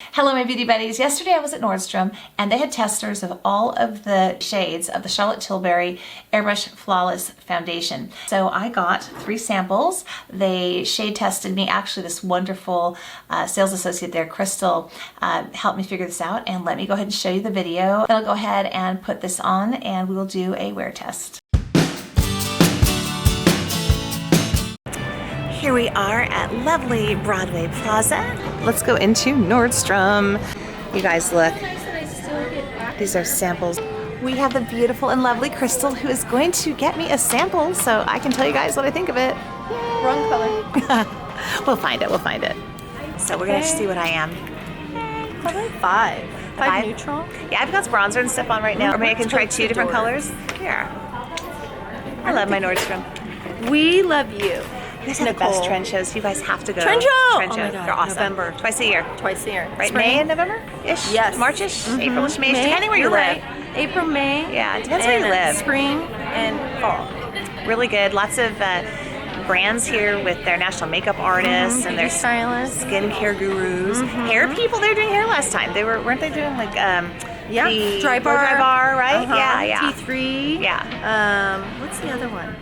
Hello my beauty buddies. Yesterday I was at Nordstrom and they had testers of all of the shades of the Charlotte Tilbury Airbrush Flawless Foundation. So I got 3 samples. They shade tested me. Actually, this wonderful sales associate there, Crystal, helped me figure this out, and let me go ahead and show you the video. Then I'll go ahead and put this on and we will do a wear test. Here we are at lovely Broadway Plaza. Let's go into Nordstrom. You guys look. These are samples. We have the beautiful and lovely Crystal who is going to get me a sample so I can tell you guys what I think of it. Yay. Wrong color. We'll find it, So we're gonna see what I am. Probably 5. 5 neutral? Yeah, I've got bronzer and stuff on right now. Or maybe I can try 2 different colors. Here. I love my Nordstrom. We love you. You guys have the best trend shows. You guys have to go. Trend show! Oh my God. They're awesome. November. Twice a year. Twice a year. Right, Spring. May and November-ish? Yes. March-ish? April-ish, May-ish, depending where you live. Right. April, May. Yeah, it depends where you live. Spring and fall. Really good. Lots of brands here with their national makeup artists and their stylists, skincare gurus, hair people. They were doing hair last time. Weren't they doing like the Dry Bar, right? Yeah. T3. Yeah. What's the other one?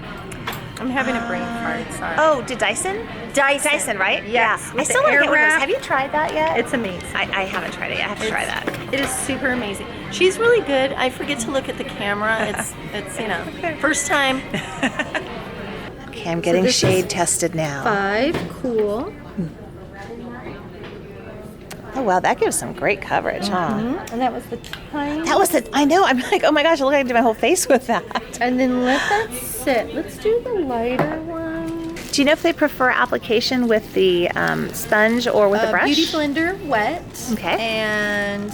I'm having a brain fart. Sorry. Oh, did Dyson? Dyson, right? Yes. Yeah. I still want to get one of those. Have you tried that yet? It's amazing. I haven't tried it yet. I have to try that. It is super amazing. She's really good. I forget to look at the camera. It's you know, first time. Okay, I'm getting shade tested now. 5 cool. Oh wow, that gives some great coverage, huh? And that was the Teint. That was the, I know, I'm like, oh my gosh, look, I can do my whole face with that. And then let that sit. Let's do the lighter one. Do you know if they prefer application with the sponge or with the brush? Beauty blender, wet. Okay. And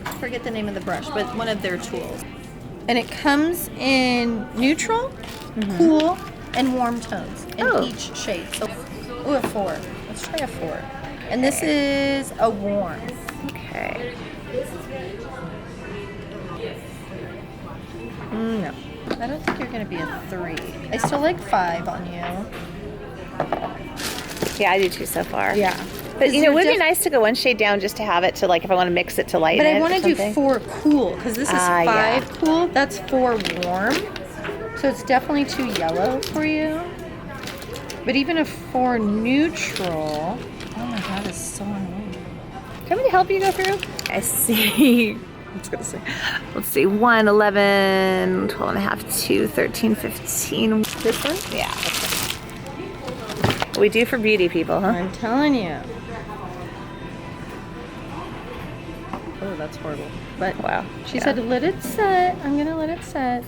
I forget the name of the brush, but one of their tools. And it comes in neutral, cool, and warm tones in each shade. So, a 4. Let's try a 4. And this is a warm. Okay. No, I don't think you're going to be a 3. I still like 5 on you. Yeah, I do too so far. Yeah. But you know, it would be nice to go one shade down just to have it to, like, if I want to mix it to lighten it. But I want to do 4 cool because this is 5 cool. That's 4 warm. So it's definitely too yellow for you. But even a 4 neutral. Oh my God, it's so annoying. Do you want me to help you go through? I see. I was going to say. Let's see. 1, 11, 12 and a half, 2, 13, 15. This one? Yeah. We do for beauty people, huh? I'm telling you. Oh, that's horrible. But wow. She said to let it set. I'm going to let it set.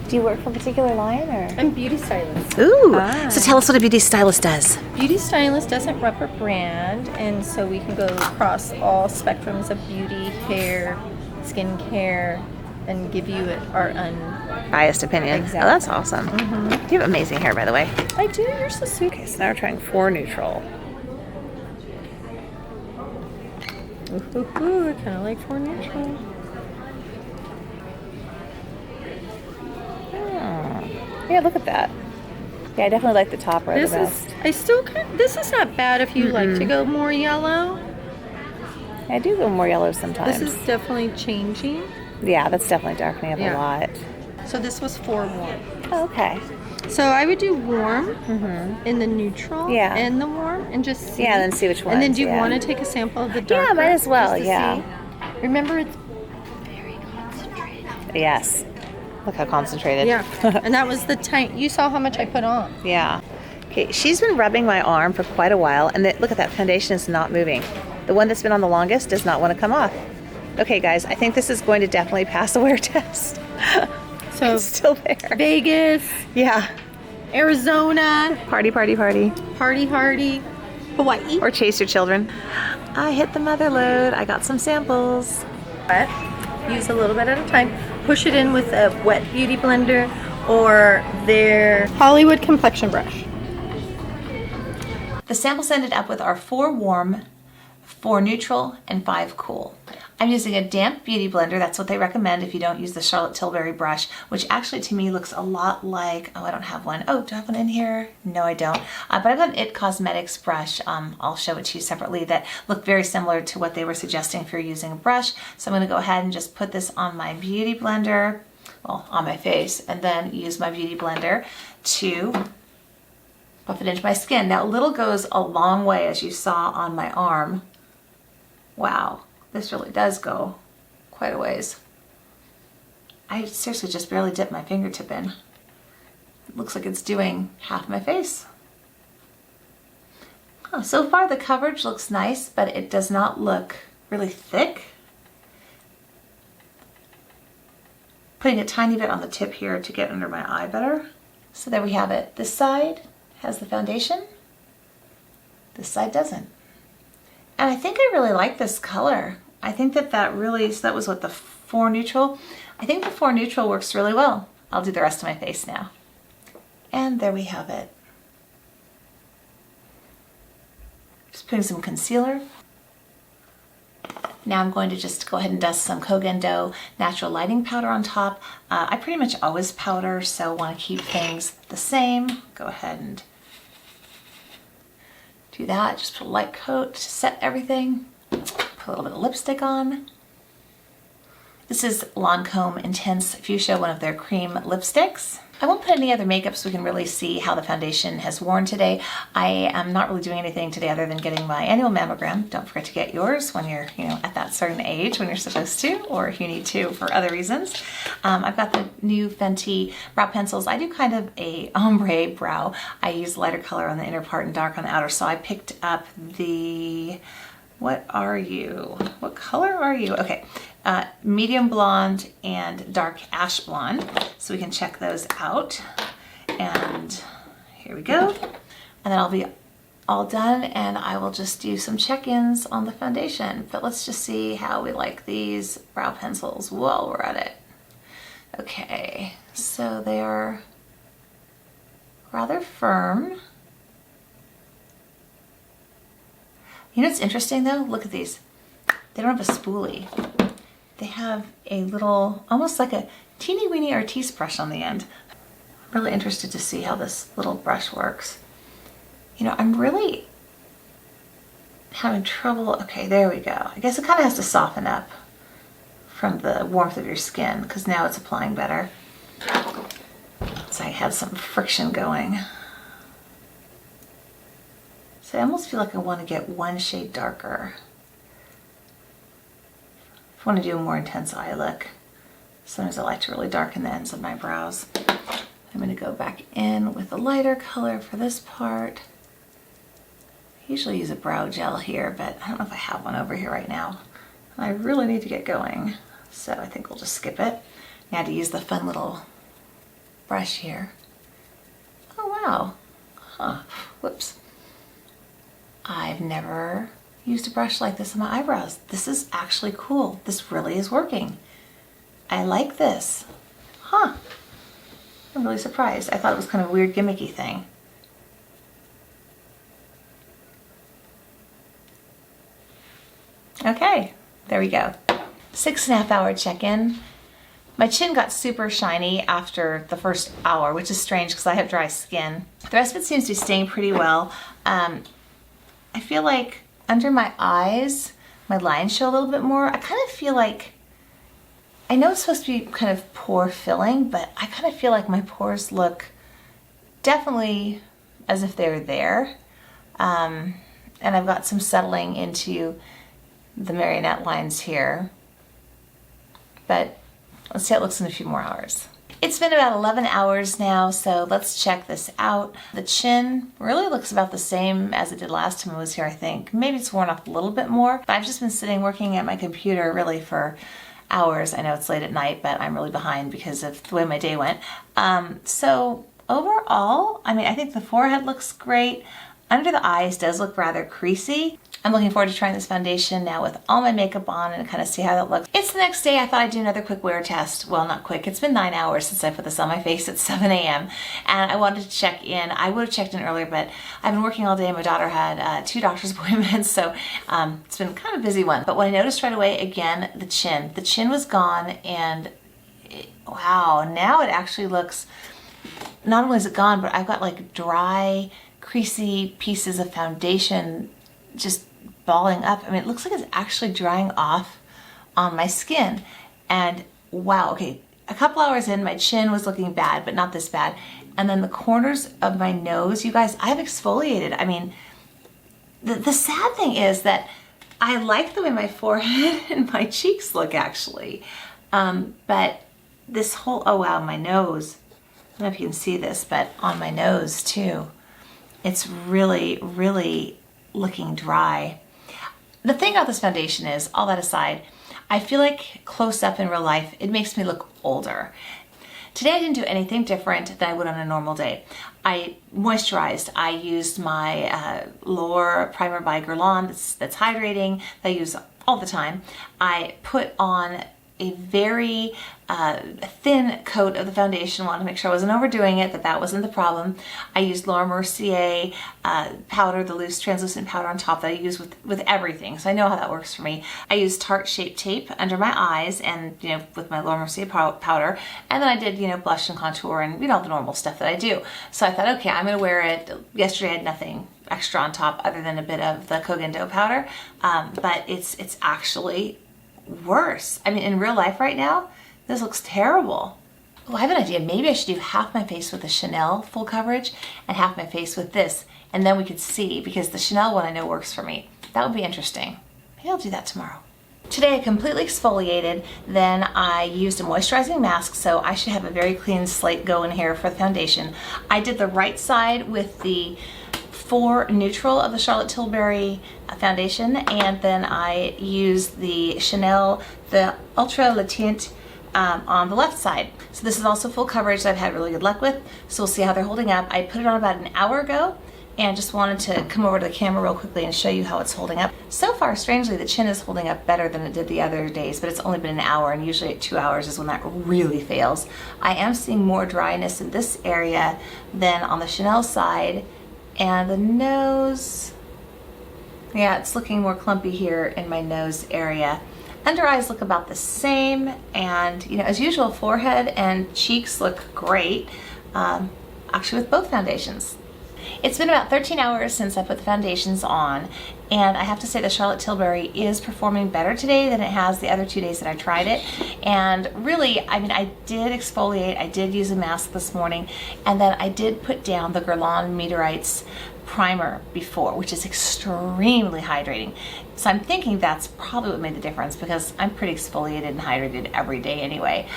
Do you work for a particular line, or? I'm beauty stylist. Ooh. So tell us what a beauty stylist does. Beauty stylist doesn't rep a brand, and so we can go across all spectrums of beauty, hair, skincare, and give you our unbiased opinion. Exactly. Oh, that's awesome. You have amazing hair, by the way. I do. You're so sweet. Okay, so now we're trying 4 neutral. Ooh, I kind of like 4 neutral. Yeah, look at that. Yeah, I definitely like the top row the best. This is not bad if you like to go more yellow. I do go more yellow sometimes. This is definitely changing. Yeah, that's definitely darkening up a lot. So this was 4 warm. Oh, okay. So I would do warm in the neutral and the warm and just see. Yeah, then see which one. And then do you want to take a sample of the darker? Yeah, might as well, see? Remember, it's very concentrated. Yes. Look how concentrated. Yeah, and that was the Teint. You saw how much I put on. Yeah. Okay, she's been rubbing my arm for quite a while, and look at that, foundation is not moving. The one that's been on the longest does not want to come off. Okay, guys, I think this is going to definitely pass the wear test. So it's still there. Vegas. Yeah. Arizona. Party, party, party. Party, hardy. Hawaii. Or chase your children. I hit the mother load. I got some samples. Use a little bit at a time. Push it in with a wet beauty blender or their Hollywood complexion brush. The samples ended up with our 4 warm, 4 neutral, and 5 cool. I'm using a damp beauty blender. That's what they recommend if you don't use the Charlotte Tilbury brush, which actually to me looks a lot like, oh, I don't have one. Oh, do I have one in here? No, I don't. But I've got an It Cosmetics brush. I'll show it to you separately that look very similar to what they were suggesting if you're using a brush. So I'm gonna go ahead and just put this on my beauty blender, well, on my face, and then use my beauty blender to buff it into my skin. Now, a little goes a long way, as you saw on my arm. Wow. This really does go quite a ways. I seriously just barely dipped my fingertip in. It looks like it's doing half my face. Oh, so far the coverage looks nice, but it does not look really thick. Putting a tiny bit on the tip here to get under my eye better. So there we have it. This side has the foundation. This side doesn't. And I think I really like this color. I think that really, so that was what, the 4 neutral? I think the 4 neutral works really well. I'll do the rest of my face now. And there we have it. Just putting some concealer. Now I'm going to just go ahead and dust some Kogan Dough Natural Lighting Powder on top. I pretty much always powder, so want to keep things the same. Go ahead and do that. Just put a light coat to set everything. Put a little bit of lipstick on. This is Lancome Intense Fuchsia, one of their cream lipsticks. I won't put any other makeup so we can really see how the foundation has worn today. I am not really doing anything today other than getting my annual mammogram. Don't forget to get yours when you're, at that certain age when you're supposed to, or if you need to for other reasons. I've got the new Fenty brow pencils. I do kind of a ombre brow. I use lighter color on the inner part and dark on the outer. So I picked up the, what are you? What color are you? Okay. Medium blonde and dark ash blonde. So we can check those out. And here we go. And then I'll be all done and I will just do some check-ins on the foundation. But let's just see how we like these brow pencils while we're at it. Okay, so they are rather firm. You know what's interesting though? Look at these. They don't have a spoolie. They have a little, almost like a teeny weeny artiste brush on the end. I'm really interested to see how this little brush works. I'm really having trouble. Okay, there we go. I guess it kind of has to soften up from the warmth of your skin because now it's applying better. So I have some friction going. So I almost feel like I want to get one shade darker. If I want to do a more intense eye look. Sometimes I like to really darken the ends of my brows. I'm going to go back in with a lighter color for this part. I usually use a brow gel here, but I don't know if I have one over here right now. I really need to get going, so I think we'll just skip it. Now to use the fun little brush here. Oh wow. Huh. Whoops. I've never used a brush like this on my eyebrows. This is actually cool. This really is working. I like this. Huh. I'm really surprised. I thought it was kind of a weird gimmicky thing. Okay, there we go. 6.5 hour check-in. My chin got super shiny after the first hour, which is strange because I have dry skin. The rest of it seems to be staying pretty well. I feel like under my eyes, my lines show a little bit more. I kind of feel like, I know it's supposed to be kind of pore filling, but I kind of feel like my pores look definitely as if they're there. And I've got some settling into the marionette lines here. But let's see how it looks in a few more hours. It's been about 11 hours now, so let's check this out. The chin really looks about the same as it did last time I was here, I think. Maybe it's worn off a little bit more, but I've just been sitting working at my computer really for hours. I know it's late at night, but I'm really behind because of the way my day went. So overall, I think the forehead looks great. Under the eyes does look rather creasy. I'm looking forward to trying this foundation now with all my makeup on and kind of see how that looks. It's the next day. I thought I'd do another quick wear test. Well, not quick. It's been 9 hours since I put this on my face at 7 a.m. and I wanted to check in. I would have checked in earlier, but I've been working all day. My daughter had 2 doctor's appointments, so it's been kind of a busy one. But what I noticed right away, again, the chin. The chin was gone, and wow, now it actually looks, not only is it gone, but I've got like dry, creasy pieces of foundation just balling up. I mean, it looks like it's actually drying off on my skin. And wow, okay, a couple hours in, my chin was looking bad, but not this bad. And then the corners of my nose, you guys, I've exfoliated. I mean, the sad thing is that I like the way my forehead and my cheeks look, actually. But this whole, oh wow, my nose, I don't know if you can see this, but on my nose too, it's really, really looking dry. The thing about this foundation is, all that aside, I feel like close up in real life, it makes me look older. Today I didn't do anything different than I would on a normal day. I moisturized. I used my L'Or Primer by Guerlain that's hydrating, that I use all the time. I put on a very thin coat of the foundation. I wanted to make sure I wasn't overdoing it, that wasn't the problem. I used Laura Mercier powder, the loose translucent powder on top that I use with everything, so I know how that works for me. I used Tarte Shape Tape under my eyes, and with my Laura Mercier powder, and then I did blush and contour and all the normal stuff that I do. So I thought, okay, I'm gonna wear it. Yesterday I had nothing extra on top other than a bit of the Kogan Dough powder, but it's actually worse. I mean, in real life right now, this looks terrible. Oh, I have an idea. Maybe I should do half my face with the Chanel full coverage and half my face with this, and then we could see, because the Chanel one I know works for me. That would be interesting. Maybe I'll do that tomorrow. Today I completely exfoliated, then I used a moisturizing mask, so I should have a very clean slate going here for the foundation. I did the right side with the 4 neutral of the Charlotte Tilbury foundation, and then I used the Chanel, the Ultra Teint on the left side. So this is also full coverage that I've had really good luck with, so we'll see how they're holding up. I put it on about an hour ago and just wanted to come over to the camera real quickly and show you how it's holding up. So far, strangely, the chin is holding up better than it did the other days, but it's only been an hour, and usually at 2 hours is when that really fails. I am seeing more dryness in this area than on the Chanel side. And the nose, yeah, it's looking more clumpy here in my nose area. Under eyes look about the same, and as usual, forehead and cheeks look great, actually with both foundations. It's been about 13 hours since I put the foundations on, and I have to say the Charlotte Tilbury is performing better today than it has the other 2 days that I tried it. And really, I mean, I did exfoliate, I did use a mask this morning, and then I did put down the Guerlain Meteorites primer before, which is extremely hydrating. So I'm thinking that's probably what made the difference, because I'm pretty exfoliated and hydrated every day anyway.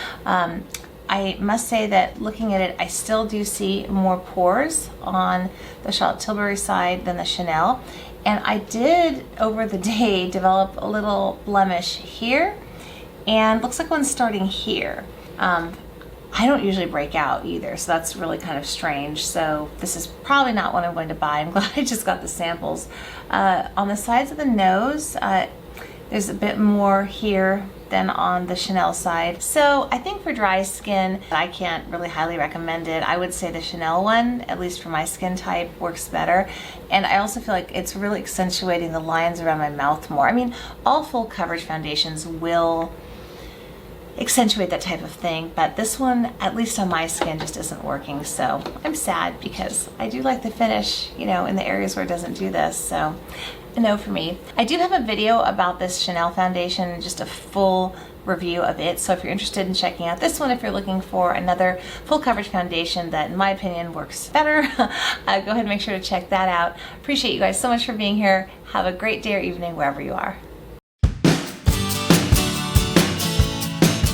I must say that looking at it, I still do see more pores on the Charlotte Tilbury side than the Chanel. And I did, over the day, develop a little blemish here, and looks like one's starting here. I don't usually break out either, so that's really kind of strange. So this is probably not what I'm going to buy. I'm glad I just got the samples. On the sides of the nose, there's a bit more here than on the Chanel side. So I think for dry skin, I can't really highly recommend it. I would say the Chanel one, at least for my skin type, works better. And I also feel like it's really accentuating the lines around my mouth more. I mean, all full coverage foundations will accentuate that type of thing, but this one, at least on my skin, just isn't working. So I'm sad, because I do like the finish, in the areas where it doesn't do this. So a no for me. I do have a video about this Chanel foundation, just a full review of it. So if you're interested in checking out this one, if you're looking for another full coverage foundation that, in my opinion, works better, go ahead and make sure to check that out. Appreciate you guys so much for being here. Have a great day or evening wherever you are.